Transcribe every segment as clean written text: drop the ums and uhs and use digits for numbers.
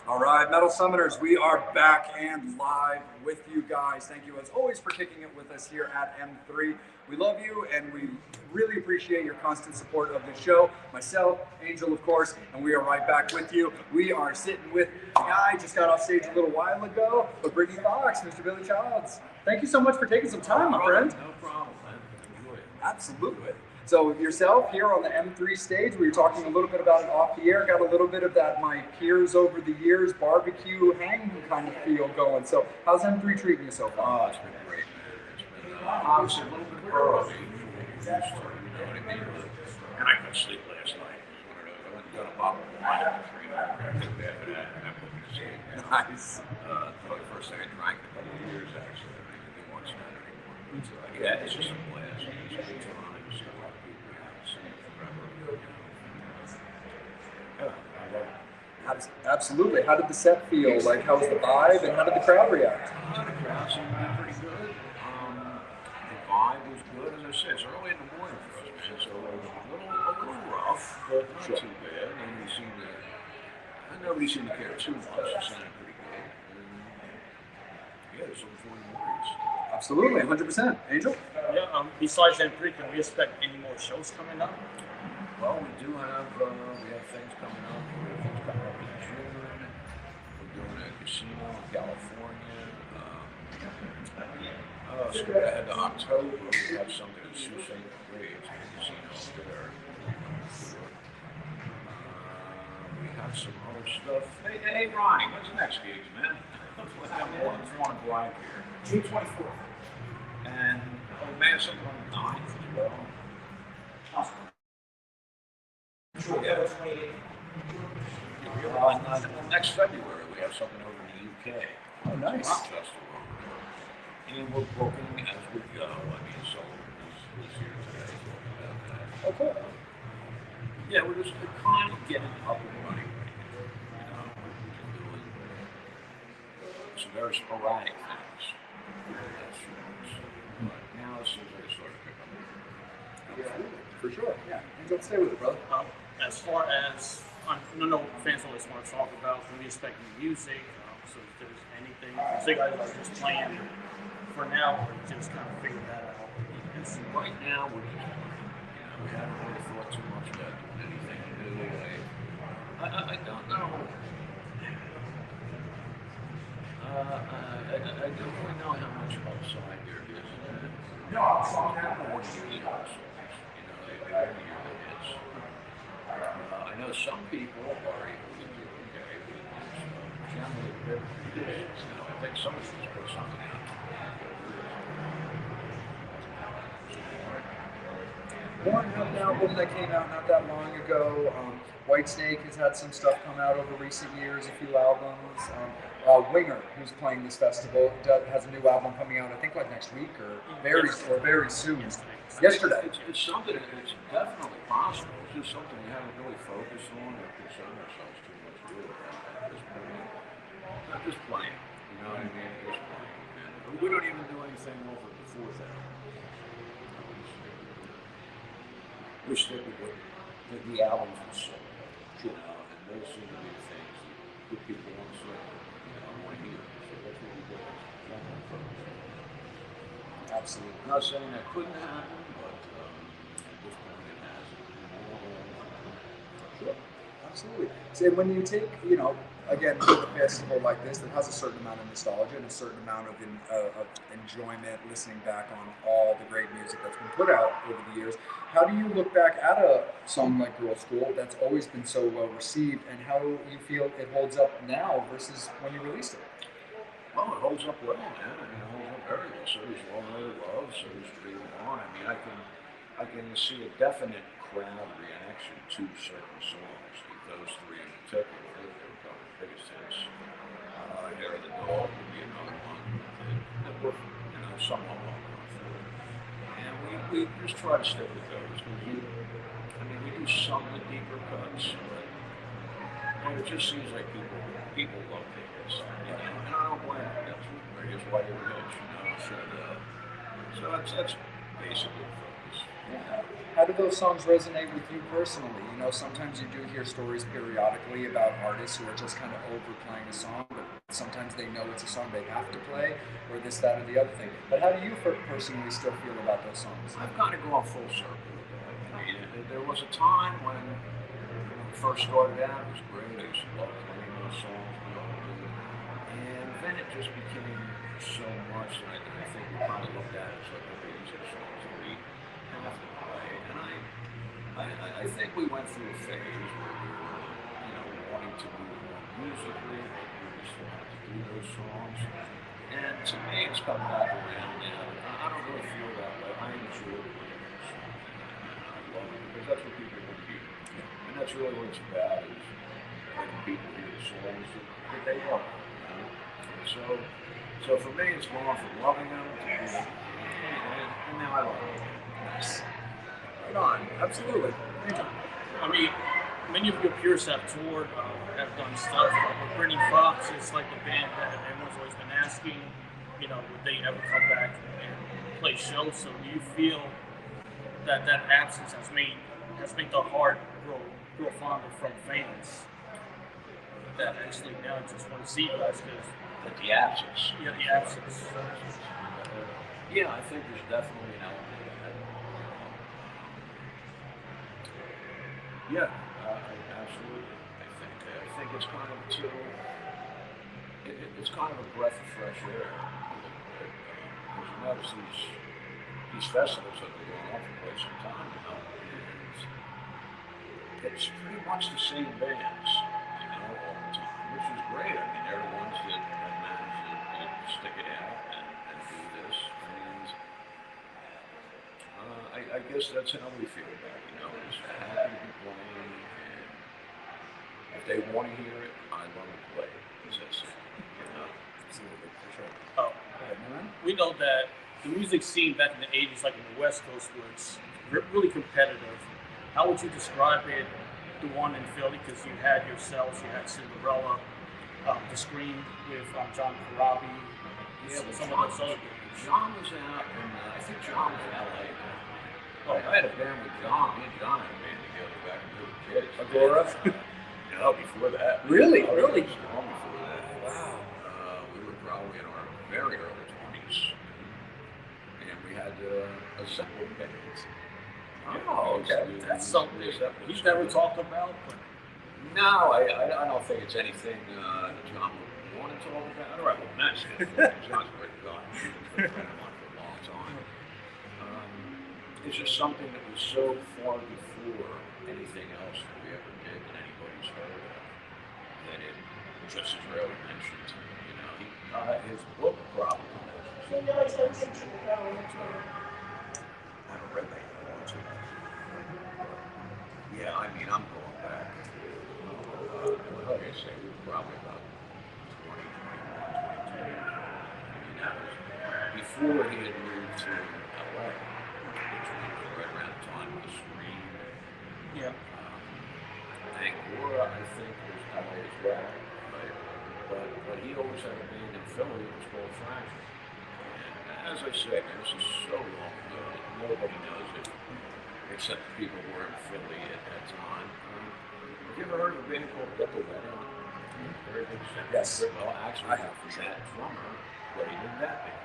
All right, Metal Summoners, we are back and live with you guys. Thank you as always for kicking it with us here at M3. We love you and we really appreciate your constant support of the show. Myself, Angel, of course, and we are right back with you. We are sitting with the guy just got off stage a little while ago, but Brittany Fox, Mr. Billy Childs. Thank you so much for taking some time, my friend. No problem, man. Enjoy it. Absolutely. So yourself here on the M3 stage, we were talking a little bit about it off the air, got a little bit of that my peers over the years barbecue hang kind of feel going. So how's M3 treating you so far? Oh, it's been great, man. It's been obviously a little bit early. You know what I mean? And I couldn't sleep last night. I went and got a bottle of wine after, I took that for that, and I put me to sleep. Nice. Probably the first thing I drank in a couple of years, actually. I don't even watch that anymore. So, yeah, it's just a blast. It's a good time. It's a lot of people we haven't seen forever. Yeah, I love it. Absolutely. How did the set feel? Like, how was the vibe, and how did the crowd react? The crowd seemed to be pretty good. The vibe was good. As I said, it's early in the morning for us, man, so it was a little rough, but not too bad. And nobody seemed to care too much. It sounded pretty good. And, yeah, there's some 40 movies. Absolutely, 100%. Angel? Yeah, besides M3, can we expect any more shows coming up? Well, we do have things coming up. We have things coming up in June. We're doing a casino in California. So we're ahead to October. We have something in Sault Ste. Marie. It's a casino up there. We have some other stuff. Hey, Ronnie, when's the next gig, man? I want to brag here. June 24th. And man, something on the 9th as well. Awesome. Yeah. Next February, we have something over in the UK. Oh, nice. Rock festival over there. And we're booking as we go. I mean, Sullivan was here today talking about that. Okay. Yeah, we're just kind of getting up and running right now. We've been doing some very sporadic things for the last few months. But now it seems like it's starting to pick up. For sure. Yeah. Angel, stay with it, brother. As far as, I know fans always want to talk about, can we expect new music? So if there's anything, so you guys are just playing for now, or just kind of figure that out? Yes, right now we're just playing. We haven't really thought too much about doing anything new. I don't know. I don't really know how much upside there is. No, I'm sorry. More unique songs. They want to hear the hits. I know some people are able to do okay with generally better hits. I think somebody just put something out. One had an album that came out not that long ago. Whitesnake has had some stuff come out over recent years, a few albums. Winger, who's playing this festival, has a new album coming out, I think like next week or very soon. Yesterday. It's something that's definitely possible. It's just something we haven't really focused on or concerned ourselves too much with at this point. Not just playing, you know what I mean? Just playing. And we don't even do anything over the fourth album. We stick with the albums and so, and those seem to be the things that people want to say, want to hear. So that's what we do. Absolutely. I'm not saying that couldn't happen, but at this point it hasn't. Sure. Absolutely. So when you take, again, with a festival like this that has a certain amount of nostalgia and a certain amount of enjoyment, listening back on all the great music that's been put out over the years, how do you look back at a song like Girl School that's always been so well received, and how you feel it holds up now versus when you released it? Well, it holds up well, man. I mean, it holds up very well. So does Long Way to Love, so does Dream On. I mean, I can see a definite crowd reaction to certain songs. Those three in particular, they're probably the biggest hits. Hair of the Dog would be another one that we're, somewhat well known for. And we just try to stick with those. We do some of the deeper cuts, but it just seems like people love the hits. And I don't blame them. They're just why they were hits, So that's basically the focus. Yeah. How do those songs resonate with you personally? You know, sometimes you do hear stories periodically about artists who are just kind of overplaying a song, but sometimes they know it's a song they have to play, or this, that, or the other thing. But how do you personally still feel about those songs? I've kind of gone full circle with that. I mean, there was a time when we first started out, it was great. I used to love playing those songs. We all did. And then it just became so much that I think we kind of looked at it as like, okay, these are songs that we have to play. And I think we went through a phase where we were, wanting to move on musically, but we still had to do those songs. And to me, it's come back around now. I don't really feel that way. I enjoy playing those songs. And I love it because that's what people want to hear. And that's really what it's about, is letting people hear the songs that they love. And so for me, it's gone from loving them to being, and now I love them. Nice. Right on. Absolutely. I mean, many of your peers have toured, have done stuff. With Brittany Fox, it's like the band that everyone's always been asking, would they ever come back and play shows? So do you feel that absence has made the heart grow fonder from fans? That actually now just want to see you guys because The absence. yeah, the absence. Yeah, I think there's definitely an element of that. Yeah, absolutely. I think it's kind of it's kind of a breath of fresh air. Because you notice these festivals that have been going on for quite some time now, and it's pretty much the same bands, all the time, which is great. I mean, they're the ones that manage to stick it out and do this. And I guess that's how we feel about it. Is happy to be playing, and if they want to hear it, I love to play it. As I say, Absolutely, for sure. Oh, we know that the music scene back in the 80s, like in the West Coast, was really competitive. How would you describe it, the one in Philly? Because you had yourselves, you had Cinderella, The Scream with John Corabi, some of those other bands. John was out, and I think John was in LA. Oh, I had a band with John. Me and John had a band together back when we were kids. Agora? No, before that. Really? Oh, Really? Long before that. Wow. We were probably in our very early 20s. And we had a Zeppelin band. Oh, okay. That's something he's never talked about. But No, I don't think it's anything that John would want to talk about. Or I would mention it. John's a great guy. He's been a friend of mine for a long time. It's just something that was so far before anything else that we ever did that anybody's heard of, that it just as rarely mentioned. His book probably mentions it. I haven't read that yet. Yeah, I mean, I'm going back. Like I say, we were probably about 20, 21, 22. I mean, that was before he had moved to LA, which was right around the time of The Scream. yeah, Angora, I think, was LA as well, right? But he always had a band in Philly that was called Fraction. And as I say, man, this is so long ago that nobody knows it, except the people who were in Philly at that time. Have you ever heard of a band called Get the Wedding? Very big singer. Yes. Well, actually, I have. that drummer played in that band.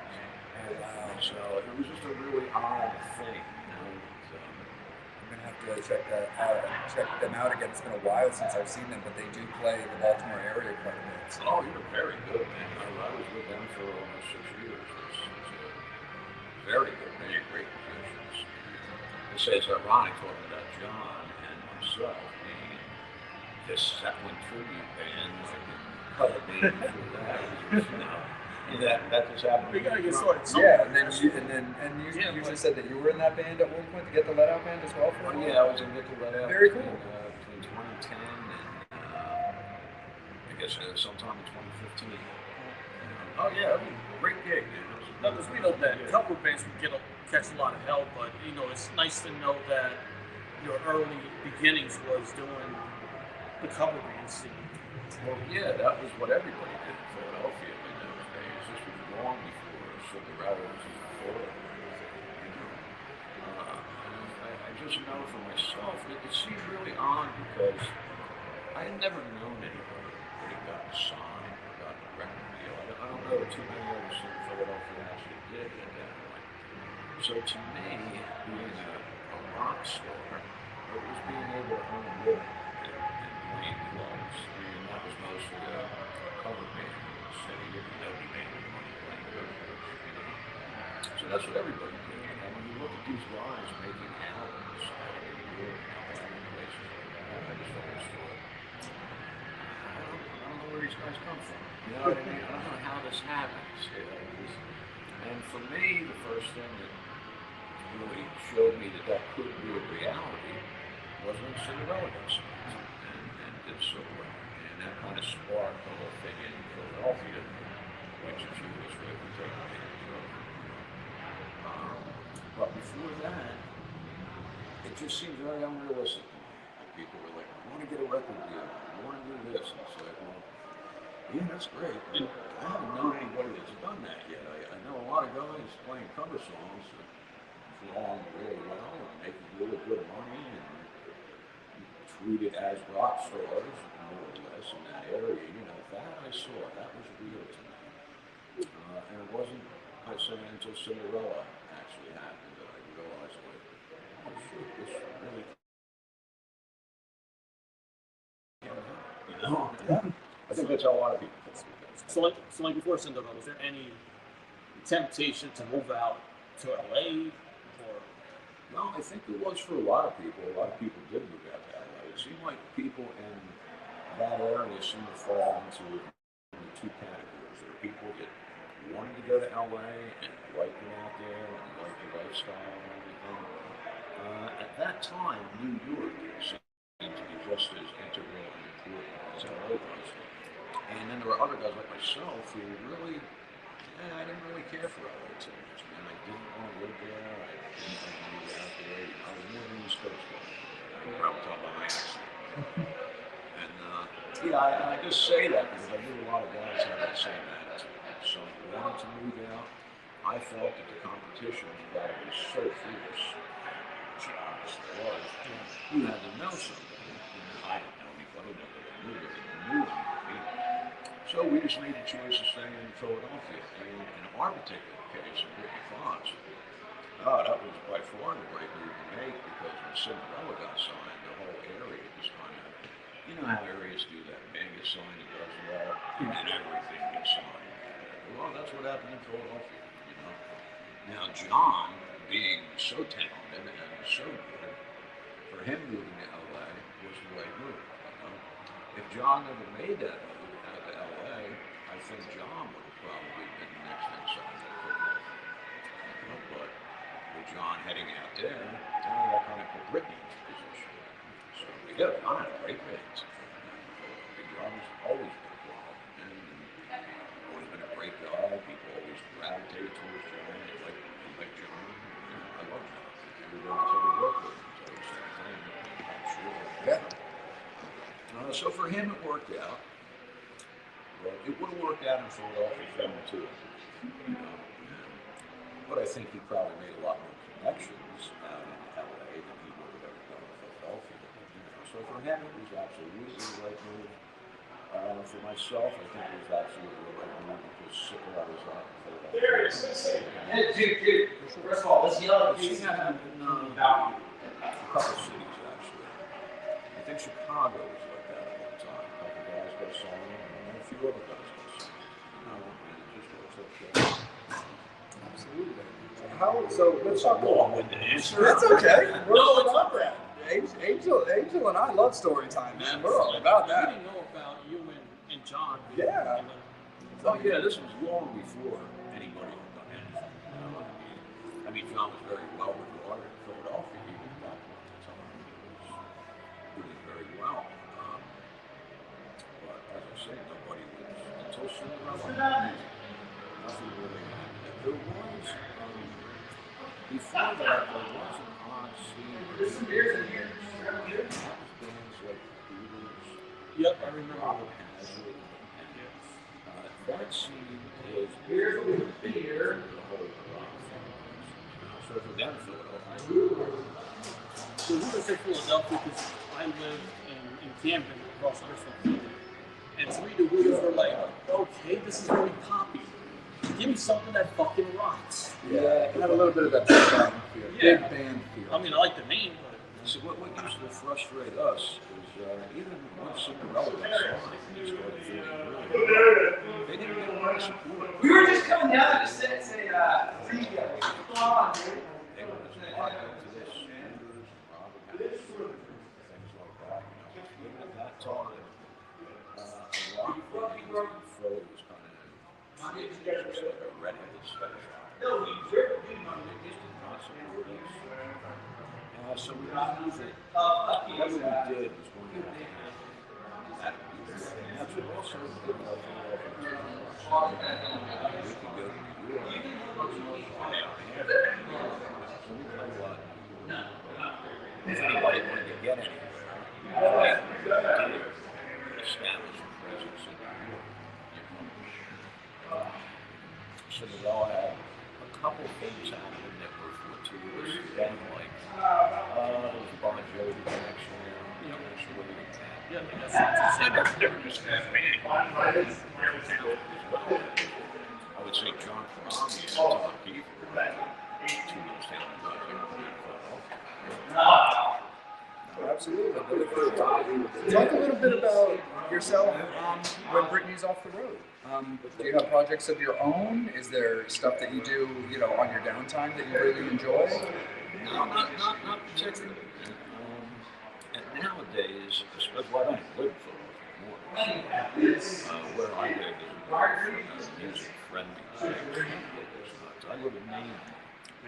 Oh, wow. So it was just a really odd thing, I'm gonna have to check them out again. It's been a while since I've seen them, but they do play the Baltimore area quite a bit. So. Oh, you're very good, man. I was with them for almost 6 years. It's very good, man. Great musicians. It says ironic talking about John and myself being in this Zeppelin tribute band. Cover band before that. That just happened. we gotta get started. Yeah, and then you just said that you were in that band at one point to get the Let Out band as well. For a while? Yeah, I was in Nickel Let Out. Very cool. Between 2010 and I guess sometime in 2015. Oh yeah, I mean, great gig, man. No, because we know that cover bands would catch a lot of hell, but it's nice to know that your early beginnings was doing the cover band scene. Well, yeah, that was what everybody did in Philadelphia in those days. This was long before Cinderella was even thought of. just know for myself, it seemed really odd because I had never known anybody that had gotten signed or gotten a record deal. I don't know too many others in Philadelphia actually did at that point. So to me, being a rock star, it was being able to earn a living and playing clubs. I mean, that was mostly a cover band in the city. Nobody made any money playing covers, you know. So that's what everybody did. And when you look at these guys making albums out of New York and places like that, I just always thought, I don't know where these guys come from. You know what I mean? I don't know how this happens. You know, and for me, the first thing that really showed me that that could be a reality was when Cinderella got signed and did so well. And that kind of sparked the whole thing in Philadelphia, which is Julius Raven taking advantage of. But before that, it just seemed very unrealistic to me. And people were like, I want to get a record deal, I want to do this. And it's like, well, yeah, that's great. But I haven't known anybody that's done that yet. I know a lot of guys playing cover songs that perform really well and making really good money and treated as rock stars, more or less, in that area. You know, that I saw, that was real to me. And it wasn't, I say, until Cinderella actually happened that I realized, like, oh shit, this really can happen. You know? I think that's how a lot of people feel. So like before Cinderella, was there any temptation to move out to LA or? No, I think it was for a lot of people. A lot of people did move out to LA. It seemed like people in that area seemed to fall into two categories. There were people that wanted to go to LA and liked it out there and liked the lifestyle and everything. At that time, New York seemed to be just as integral and important as LA was. And then there were other guys like myself who really, I didn't really care for LA too much, man. I didn't want to live there. I didn't want to move out there. You know, I was more of an East Coast guy. I can probably tell by my accent. And I just say that because I knew a lot of guys had that same attitude. So I wanted to move out. I felt that the competition was got to be so fierce, which it obviously was. You had to know somebody. I didn't know anybody, nobody knew me. So we just made the choice to stay in Philadelphia. And in our particular case, in Whitney Fox, that was by far the right move to make because when Cinderella got signed, the whole area just kind of, you know how areas do that. Man gets signed, it does well, and then everything gets signed. Well, that's what happened in Philadelphia, you know. Now, John, being so talented and so good, for him moving to LA was the right move, you know. If John never made that move out to LA, I think John would have probably been the next thing signed in Philadelphia. You know, but with John heading out there, that kind of put Britney in position. So yeah, John had a great band. John was always been involved and always been a great guy. People always gravitated towards John. They like John. I love John. Everybody that's ever worked with him is always the same thing. I'm sure. Yeah. So for him, it worked out. But it would have worked out in Philadelphia for him too. You know, but I think he probably made a lot more connections out in LA than he would have ever done in Philadelphia. You know, so for him, it was absolutely the right move. For myself, I think it was absolutely the right move because Cinderella was out in Philadelphia. There it is. Hey, dude. First of all, let's yell at I've seen you. that happen in a couple cities, actually. I think Chicago was like that at one time. A couple guys got signed, and then a few other guys got signed. You know, and it just works like that. Absolutely. So let's talk about Long-winded answer. That's okay. We're No, all it's about that. Angel and I love story time, man. We're all about We that. didn't know about you and John. Yeah. And then, Oh yeah, this was long before anybody had done anything. You know, I mean, John was very well regarded in Philadelphia. He was back at the time. He was doing very well. But as I say, nobody was until Cinderella. Nothing really happened. There was before that there was an odd scene. There's some beers in here. That was bands like the Beatles, yep, I remember. Robert Hazard. That scene is Beers over big here. for the whole rock thing. So for them, Philadelphia. So who does say Philadelphia? Because I live in Camden, across Richmond, and to me the Wheels were like, okay, this is really poppy. Give me something that fucking rocks. Yeah, it had a little bit of that big band feel. Yeah. Big band feel. I mean, I like the name, but So what used to frustrate us is even once Cinderella got signed and they started feeling good, they didn't get a lot of support. We were just coming down to just say, come on, dude. They were just locked into this Sanders, Robert Pattinson, things like that. You know, even at that time, a lot of Philly was kind of just like a redheaded stepchild. They just did not support us. So we knew that whatever we did was going to happen. And that's what also did about Philadelphia. We could go to New York, so we played a lot. If anybody wanted to get anywhere, we did establish a presence in New York. Cinderella had a couple things happen that were fortuitous. Then, like, there was a Bon Jovi connection there. yeah, that's not They were just that big. I would say John Cromie and Tom Keefe were two of those talent Absolutely. Talk a little bit about yourself when Brittany's off the road. Do you have projects of your own? Is there stuff that you do, on your downtime that you really enjoy? No, not particularly. And nowadays, especially I don't live for anymore. Where I live is music friendly. I live in Maine.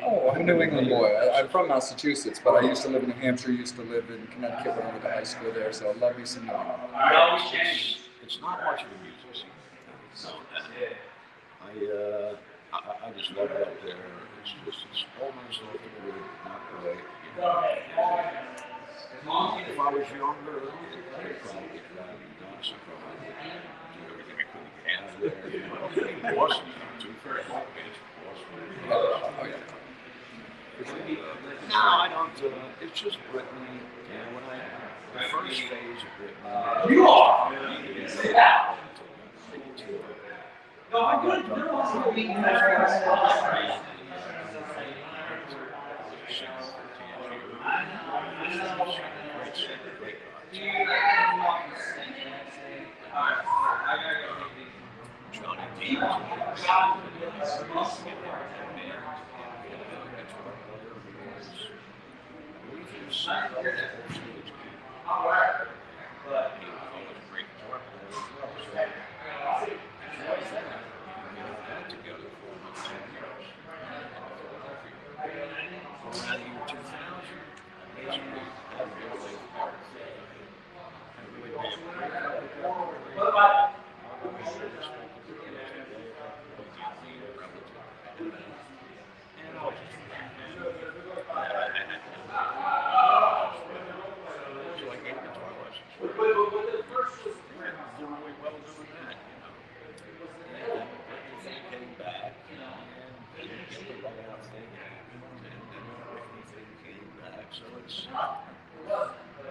Oh, I'm a New England boy. I'm from Massachusetts, but I used to live in New Hampshire, used to live in Connecticut when I went to high school there, so I love me some New England. It's not much of a music scene. I just love it up there. It's almost like it would not great. If I was younger, I'd probably drive me nuts. I'd probably do everything I could to get out of there. Boston, too, for a hot base. Oh, yeah. No, I don't. It's just Brittany. The first phase of Brittany. You are. Yeah. No, I'm good. They're also being Johnny Depp.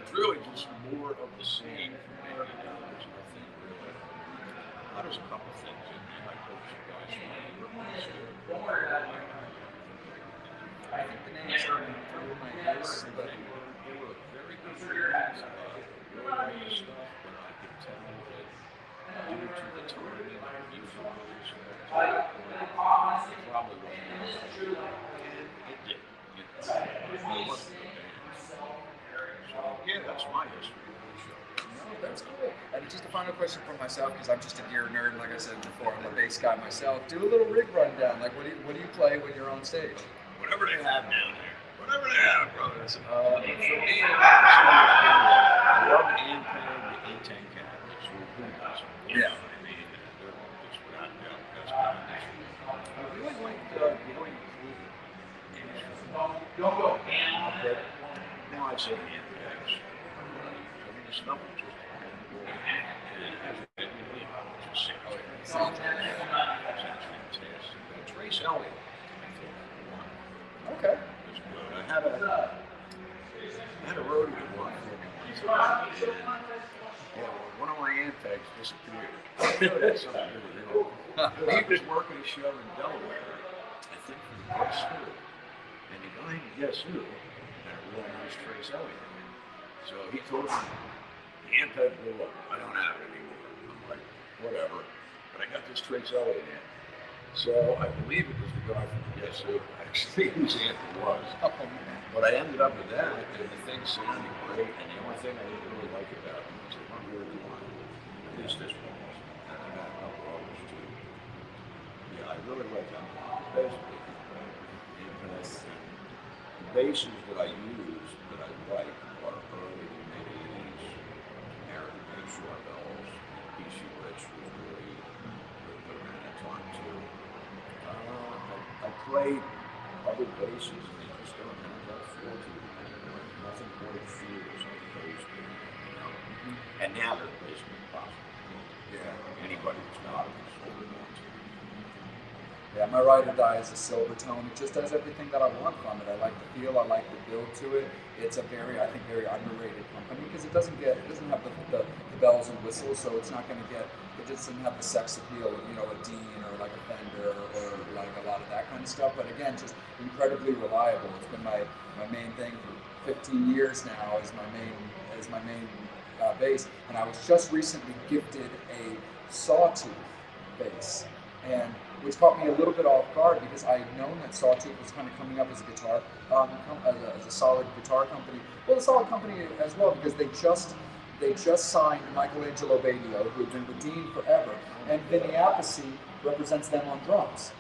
It's really just more of the same for me. There's nothing really. There's a couple things in there. I hope you guys I think the names are through my head, but they were very good friends. Really nice stuff, but I could tell that due to the timing of the music, probably wasn't. And it did. It wasn't. Yeah, that's my history of the show. No, that's cool. And just a final question for myself, because I'm just a gear nerd, like I said before, I'm a bass guy myself. Do a little rig rundown. Like, what do you play when you're on stage? Whatever they have down there. Whatever they have, brothers. For me, I love the Ampeg, the A10 cabinets. Who doesn't? Yeah. I mean, they're just without doubt the best combination. I really like going through Don't go. now I'd say the Ampegs. I mean, the stuff is just sounds fantastic. Trace Elliott. Okay. hand pegs disappeared. I know that's something to do with him. He was working a show in Delaware, I think for Guess Who. And the guy in Guess Who had a really nice Trace Elliott. So he told me, the hand peg blew up. I don't have it anymore. I'm like, whatever. But I got this Trace Elliott in. So I believe it was the guy from Guess Who. Actually, whose aunt it was. But I ended up with that, and the thing sounded great. And the only thing I didn't really like about it was it weren't really line. At least this one wasn't. And I got a couple others too. Yeah, I really like that one. Basically, the bases that I use that I like are early to mid 80s American made Charbels. PC Rich was really good around that time too. I played other bases and they just don't have that feel to them. Nothing quite feels like those do, you know. And now they're basically impossible. Yeah, anybody who's not a silver wants it. Yeah, my ride or die is a silver tone. It just does everything that I want from it. I like the feel, I like the build to it. It's a very, I think, very underrated company because it doesn't have the bells and whistles, so it's not going to get, it just doesn't have the sex appeal of, you know, a Dean or like a Fender or like a lot of that kind of stuff. But again, just incredibly reliable. It's been my main thing for 15 years now as my main bass. And I was just recently gifted a Sawtooth bass, and which caught me a little bit off guard because I had known that Sawtooth was kind of coming up as a guitar, as a solid guitar company. Well, a solid company as well because they just signed Michelangelo Badio, who had been with Dean forever, and Vinny Appice represents them on drums.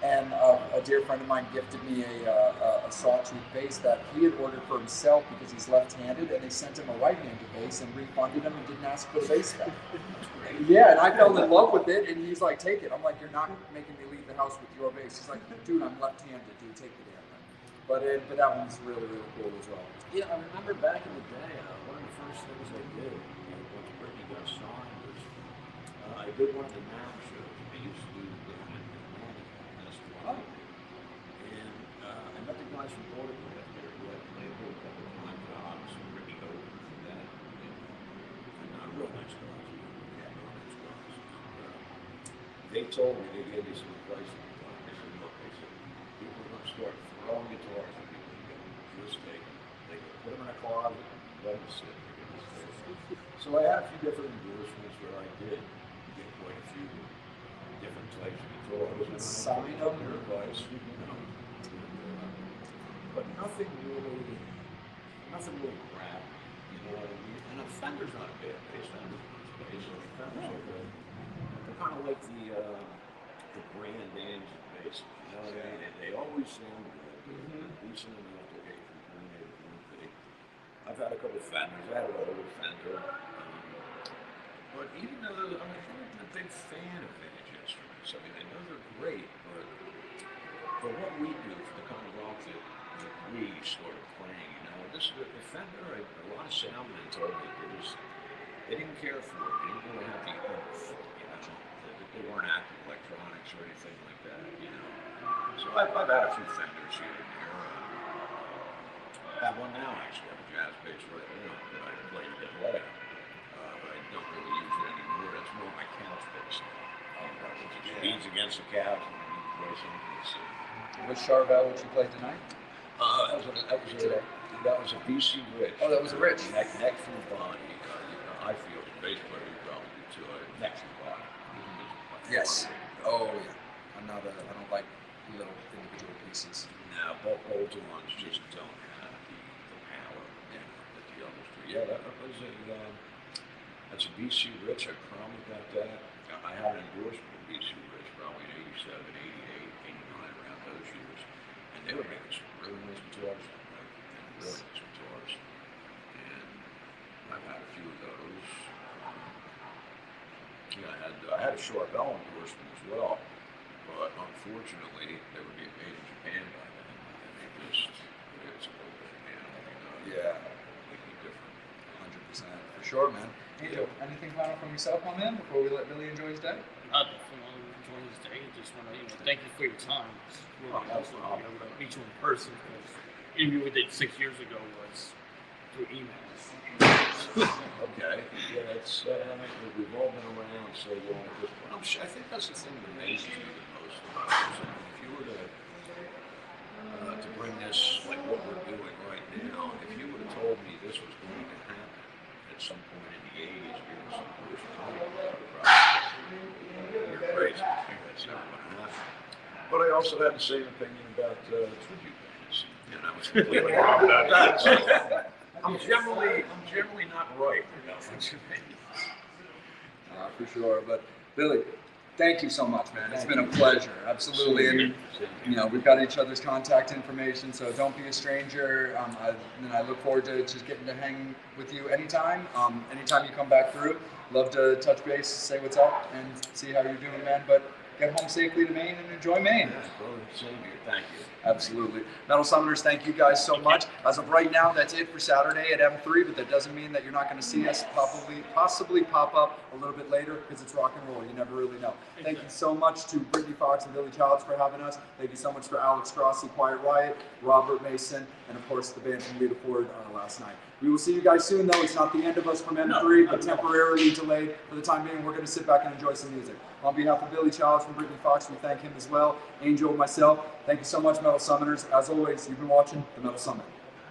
And a dear friend of mine gifted me a Sawtooth bass that he had ordered for himself because he's left-handed, and they sent him a right-handed bass and refunded him and didn't ask for the bass back. Yeah, and I fell in love with it, and he's like, take it. I'm like, you're not making me leave the house with your bass. He's like, dude, I'm left-handed, dude, take the damn thing. But that one's really, really cool as well. Yeah, I remember back in the day, one of the first things I did, once Brittany got signed, was I did one of the NAMM shows. They used to do down in Atlanta. That's why. And I met the guys from Portugal that who had played with a couple of times. Obviously, Brittany opened for that. And real nice guys. Yeah, real nice guys. They told me, they gave me some advice at the time. They said, look, people are going to start throwing guitars at people. Just take them. They put them in a closet, let them sit. So I had a few different endorsements where I did get quite a few different types of guitars. Sign them. Their advice, you know. But nothing really grabbed me, you know what I mean? And a Fender's not a bad bass. Fender's are good. They're kind of like the brand names of bass. You know what I mean? They always sound good. They're decent enough to get from point A to point B. I've had a couple of Fenders. I had an older Fender. But even though I'm not a big fan of vintage instruments, I mean, I know they're great, but for what we do, for the kind of rock that we started playing, you know, the Fender, a lot of soundmen told me they didn't care for it. They didn't really have the oomph, you know. They weren't active electronics or anything like that, you know. So I've had a few Fenders here and there. I have one now, actually. I have a jazz bass right now that I play to get led out. But I don't really use it anymore. That's more my couch bass now. It just leans against the couch and I need to play something. Which Charbel would you play tonight? That was a BC Rich. Oh, that was a Rich. Neck from Bonnie. I feel the bass player would probably do too. Neck from Bonnie. Yes. Oh, yeah. I don't like little individual pieces. No, both older ones just don't have the power that the others do. Yeah, that's a BC Rich. I probably got that. I had an endorsement of BC Rich probably in 87, 88, 89, around those years. And they were making some really nice guitars. Really nice guitars. And I've had a few of those. I had a Charbel endorsement as well. But unfortunately, they were being made in Japan by then. And it's a little bit, Yeah. completely different. 100%. For sure, man. Angel, anything final from yourself, my man, before we let Billy enjoy his day? I definitely want to enjoy this day. Just want to thank you for your time. It's really awesome to be able to meet you in person because the interview we did 6 years ago was through emails. Okay, yeah, it's we've all been around so long at this point. I think that's the thing that amazes me the most about this. I mean, if you were to bring this like what we're doing right now, if you would have told me this was going to happen at some point in the '80s during some British you're crazy. I think that's never going to happen. But I also had the same opinion about tribute bands. You know, it's completely wrong about that. I'm generally not right about what you mean. For sure. But Billy, thank you so much, man. It's been a pleasure. Absolutely. And you know, we've got each other's contact information, so don't be a stranger. I look forward to just getting to hang with you anytime. Anytime you come back through, love to touch base, say what's up, and see how you're doing, man. But get home safely to Maine and enjoy Maine. Same here. Thank you. Absolutely. Metal Summoners, thank you guys so much. As of right now, that's it for Saturday at M3, but that doesn't mean that you're not going to see us possibly pop up a little bit later because it's rock and roll. You never really know. Thank you so much to Brittany Fox and Billy Childs for having us. Thank you so much for Alex Grossi, Quiet Riot, Robert Mason, and of course the band from Lita Ford last night. We will see you guys soon, though. It's not the end of us from M3, but temporarily delayed. For the time being, we're going to sit back and enjoy some music. On behalf of Billy Childs from Brittany Fox, we thank him as well. Angel, myself, thank you so much, Metal Summoners. As always, you've been watching The Metal Summit.